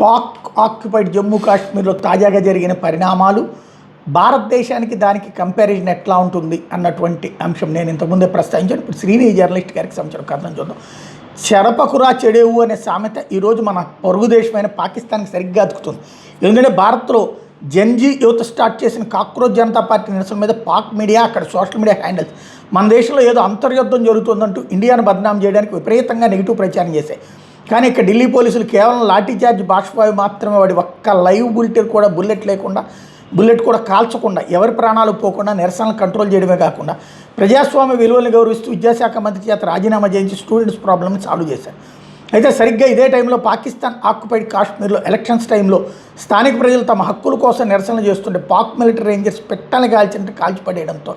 Pak occupied Jammu కాశ్మీర్లో తాజాగా జరిగిన పరిణామాలు, భారతదేశానికి దానికి కంపారిజన్ ఎట్లా ఉంటుంది అన్నటువంటి అంశం నేను ఇంతకుముందే ప్రస్తావించాను. ఇప్పుడు శ్రీని జర్నలిస్ట్ గారికి సంబంధించిన కథనం చూద్దాం. చెరపకురా చెడేవు అనే సామెత ఈరోజు మన పొరుగు దేశమైన పాకిస్తాన్కి సరిగ్గా అతుకుతుంది. ఎందుకంటే భారత్లో జంజీ యువత స్టార్ట్ చేసిన కాక్రోచ్ జనతా పార్టీ నిరసన మీద పాక్ మీడియా, అక్కడ సోషల్ మీడియా హ్యాండిల్స్ మన దేశంలో ఏదో అంతర్యుద్ధం జరుగుతుందంటూ ఇండియాను బదనాం చేయడానికి విపరీతంగా నెగిటివ్ ప్రచారం చేశాయి. కానీ ఇక్కడ ఢిల్లీ పోలీసులు కేవలం లాఠీచార్జ్ బాష్పాయు మాత్రమే వాడి ఒక్క లైవ్ బుల్లెట్ కూడా కాల్చకుండా, ఎవరి ప్రాణాలు పోకుండా నిరసనలు కంట్రోల్ చేయడమే కాకుండా ప్రజాస్వామ్య విలువలను గౌరవిస్తూ విద్యాశాఖ మంత్రి చేత రాజీనామా చేయించి స్టూడెంట్స్ ప్రాబ్లమ్ని సాల్వ్ చేశారు. అయితే సరిగ్గా ఇదే టైంలో పాకిస్తాన్ ఆక్యుపైడ్ కాశ్మీర్లో ఎలక్షన్స్ టైంలో స్థానిక ప్రజలు తమ హక్కుల కోసం నిరసనలు చేస్తుంటే పాక్ మిలిటరీ రేంజర్స్ పెట్టాలని కాల్చినట్టు కాల్చిపడేయడంతో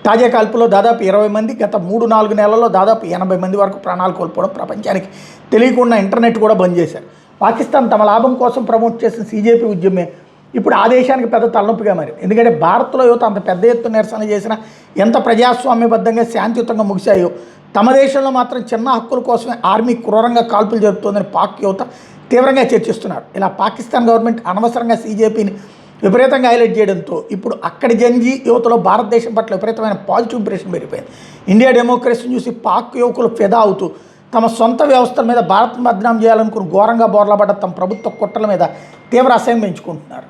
తాజా కాల్పులో దాదాపు 20 మంది, గత 3-4 నెలల్లో దాదాపు 80 మంది వరకు ప్రాణాలు కోల్పోవడం, ప్రపంచానికి తెలియకుండా ఇంటర్నెట్ కూడా బంద్ చేశారు. పాకిస్తాన్ తమ లాభం కోసం ప్రమోట్ చేసిన CJP ఉద్యమే ఇప్పుడు ఆ దేశానికి పెద్ద తలనొప్పిగా మారింది. ఎందుకంటే భారత్లో యువత అంత పెద్ద ఎత్తున నిరసన చేసినా, ఎంత ప్రజాస్వామ్యబద్ధంగా శాంతియుతంగా ముగిశాయో, తమ దేశంలో మాత్రం చిన్న హక్కుల కోసమే ఆర్మీ క్రూరంగా కాల్పులు జరుపుతోందని పాక్ యువత తీవ్రంగా చర్చిస్తున్నారు. ఇలా పాకిస్తాన్ గవర్నమెంట్ అనవసరంగా CJPని విపరీతంగా హైలైట్ చేయడంతో ఇప్పుడు అక్కడి జంజీ యువతలో భారతదేశం పట్ల విపరీతమైన పాజిటివ్ ఇంప్రెషన్ పెరిగిపోయింది. ఇండియా డెమోక్రసీని చూసి పాక్ యువకులు ఫిదా అవుతూ తమ సొంత వ్యవస్థల మీద భారత్ను బదనాం చేయాలనుకుని ఘోరంగా బోర్లాపడ్డ తమ ప్రభుత్వ కుట్రల మీద తీవ్ర అసహ్యం పెంచుకుంటున్నారు.